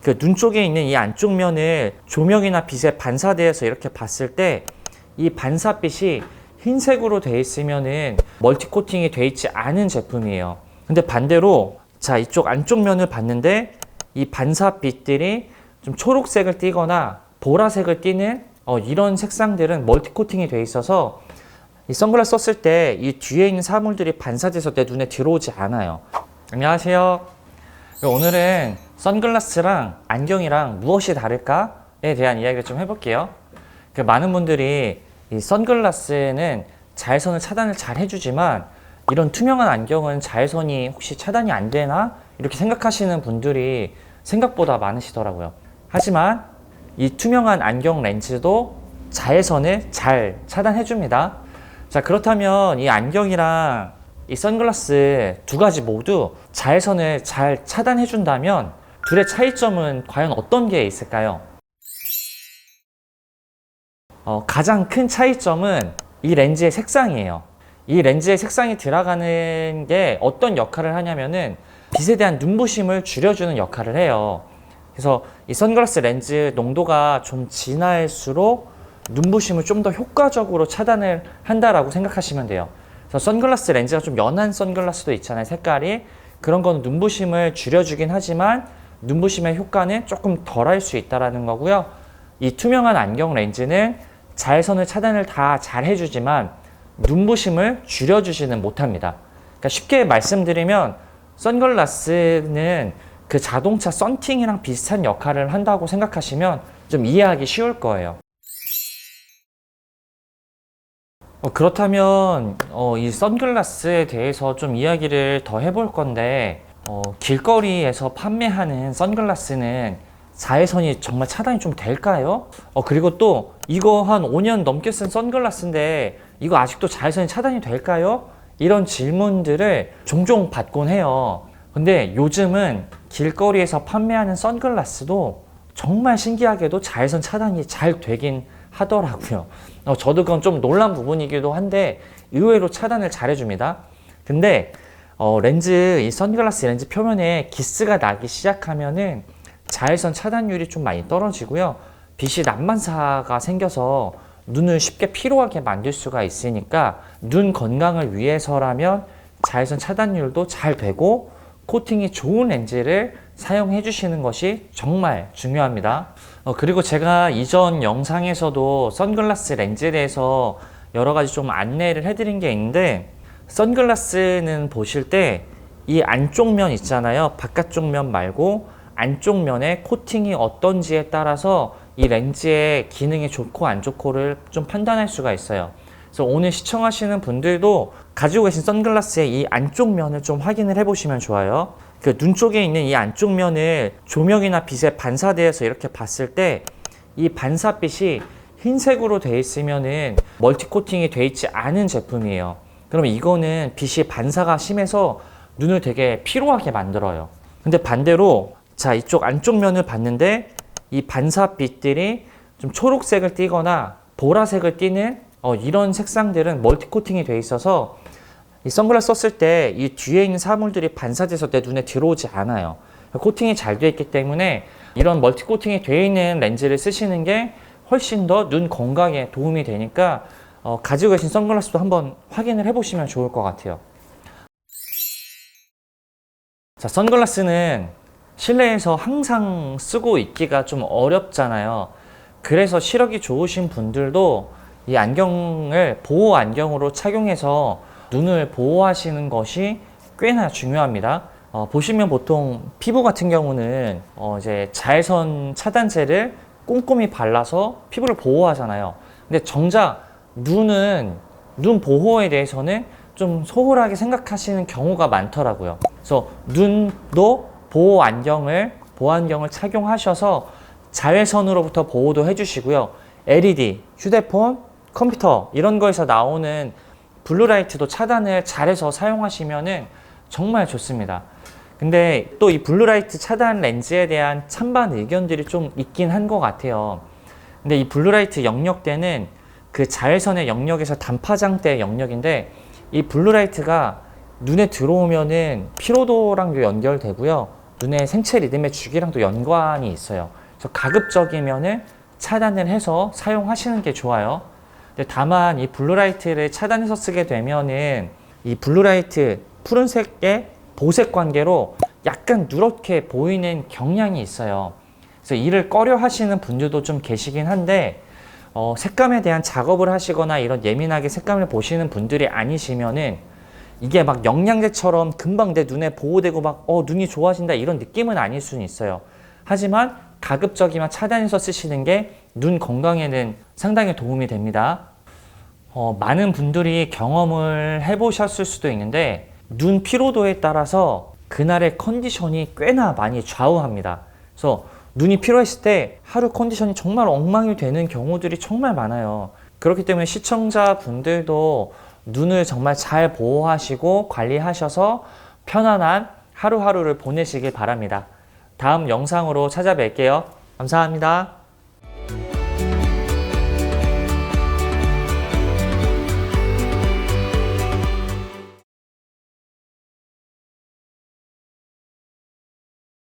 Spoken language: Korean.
그 눈 쪽에 있는 이 안쪽 면을 조명이나 빛에 반사되어서 이렇게 봤을 때 이 반사빛이 흰색으로 되어 있으면은 멀티 코팅이 되어 있지 않은 제품이에요. 근데 반대로 자, 이쪽 안쪽 면을 봤는데 이 반사빛들이 좀 초록색을 띠거나 보라색을 띠는 이런 색상들은 멀티 코팅이 되어 있어서 이 선글라스 썼을 때 이 뒤에 있는 사물들이 반사돼서 내 눈에 들어오지 않아요. 안녕하세요. 오늘은 선글라스랑 안경이랑 무엇이 다를까에 대한 이야기를 좀 해볼게요. 많은 분들이 이 선글라스는 자외선을 차단을 잘 해주지만 이런 투명한 안경은 자외선이 혹시 차단이 안 되나? 이렇게 생각하시는 분들이 생각보다 많으시더라고요. 하지만 이 투명한 안경 렌즈도 자외선을 잘 차단해줍니다. 자, 그렇다면 이 안경이랑 이 선글라스 두 가지 모두 자외선을 잘 차단해준다면 둘의 차이점은 과연 어떤 게 있을까요? 가장 큰 차이점은 이 렌즈의 색상이에요. 이 렌즈의 색상이 들어가는 게 어떤 역할을 하냐면은 빛에 대한 눈부심을 줄여주는 역할을 해요. 그래서 이 선글라스 렌즈 농도가 좀 진할수록 눈부심을 좀 더 효과적으로 차단을 한다라고 생각하시면 돼요. 그래서 선글라스 렌즈가 좀 연한 선글라스도 있잖아요, 색깔이. 그런 거는 눈부심을 줄여주긴 하지만 눈부심의 효과는 조금 덜할 수 있다는 거고요. 이 투명한 안경 렌즈는 자외선을 차단을 다 잘 해주지만 눈부심을 줄여주지는 못합니다. 그러니까 쉽게 말씀드리면 선글라스는 그 자동차 썬팅이랑 비슷한 역할을 한다고 생각하시면 좀 이해하기 쉬울 거예요. 그렇다면 이 선글라스에 대해서 좀 이야기를 더 해볼 건데 길거리에서 판매하는 선글라스는 자외선이 정말 차단이 좀 될까요? 그리고 또 이거 한 5년 넘게 쓴 선글라스인데 이거 아직도 자외선이 차단이 될까요? 이런 질문들을 종종 받곤 해요. 근데 요즘은 길거리에서 판매하는 선글라스도 정말 신기하게도 자외선 차단이 잘 되긴 하더라고요. 저도 그건 좀 놀란 부분이기도 한데 의외로 차단을 잘 해줍니다. 근데 이 선글라스 렌즈 표면에 기스가 나기 시작하면은 자외선 차단율이 좀 많이 떨어지고요. 빛이 난반사가 생겨서 눈을 쉽게 피로하게 만들 수가 있으니까 눈 건강을 위해서라면 자외선 차단율도 잘 되고 코팅이 좋은 렌즈를 사용해 주시는 것이 정말 중요합니다. 그리고 제가 이전 영상에서도 선글라스 렌즈에 대해서 여러 가지 좀 안내를 해드린 게 있는데 선글라스는 보실 때 이 안쪽 면 있잖아요. 바깥쪽 면 말고 안쪽 면의 코팅이 어떤지에 따라서 이 렌즈의 기능이 좋고 안 좋고를 좀 판단할 수가 있어요. 그래서 오늘 시청하시는 분들도 가지고 계신 선글라스의 이 안쪽 면을 좀 확인을 해보시면 좋아요. 그 눈 쪽에 있는 이 안쪽 면을 조명이나 빛에 반사되어서 이렇게 봤을 때 이 반사빛이 흰색으로 되어 있으면은 멀티 코팅이 되어 있지 않은 제품이에요. 그러면 이거는 빛이 반사가 심해서 눈을 되게 피로하게 만들어요. 근데 반대로 자, 이쪽 안쪽 면을 봤는데 이 반사빛들이 좀 초록색을 띠거나 보라색을 띠는 이런 색상들은 멀티 코팅이 되어 있어서 이 선글라스 썼을 때 이 뒤에 있는 사물들이 반사돼서 내 눈에 들어오지 않아요. 코팅이 잘 되어 있기 때문에 이런 멀티 코팅이 되어 있는 렌즈를 쓰시는 게 훨씬 더 눈 건강에 도움이 되니까 가지고 계신 선글라스도 한번 확인을 해보시면 좋을 것 같아요. 자, 선글라스는 실내에서 항상 쓰고 있기가 좀 어렵잖아요. 그래서 시력이 좋으신 분들도 이 안경을 보호 안경으로 착용해서 눈을 보호하시는 것이 꽤나 중요합니다. 보시면 보통 피부 같은 경우는 이제 자외선 차단제를 꼼꼼히 발라서 피부를 보호하잖아요. 근데 정작 눈은 눈 보호에 대해서는 좀 소홀하게 생각하시는 경우가 많더라고요. 그래서 눈도 보호 안경을 착용하셔서 자외선으로부터 보호도 해주시고요. LED, 휴대폰, 컴퓨터 이런 거에서 나오는 블루라이트도 차단을 잘해서 사용하시면은 정말 좋습니다. 근데 또 이 블루라이트 차단 렌즈에 대한 찬반 의견들이 좀 있긴 한 것 같아요. 근데 이 블루라이트 영역대는 그 자외선의 영역에서 단파장대 영역인데 이 블루라이트가 눈에 들어오면은 피로도랑도 연결되고요. 눈의 생체 리듬의 주기랑도 연관이 있어요. 그래서 가급적이면은 차단을 해서 사용하시는 게 좋아요. 근데 다만 이 블루라이트를 차단해서 쓰게 되면은 이 블루라이트 푸른색의 보색 관계로 약간 누렇게 보이는 경향이 있어요. 그래서 이를 꺼려 하시는 분들도 좀 계시긴 한데 색감에 대한 작업을 하시거나 이런 예민하게 색감을 보시는 분들이 아니시면은 이게 막 영양제처럼 금방 내 눈에 보호되고 막 눈이 좋아진다 이런 느낌은 아닐 수는 있어요. 하지만 가급적이면 차단해서 쓰시는 게 눈 건강에는 상당히 도움이 됩니다. 많은 분들이 경험을 해보셨을 수도 있는데 눈 피로도에 따라서 그날의 컨디션이 꽤나 많이 좌우합니다. 그래서 눈이 피로했을 때 하루 컨디션이 정말 엉망이 되는 경우들이 정말 많아요. 그렇기 때문에 시청자분들도 눈을 정말 잘 보호하시고 관리하셔서 편안한 하루하루를 보내시길 바랍니다. 다음 영상으로 찾아뵐게요. 감사합니다.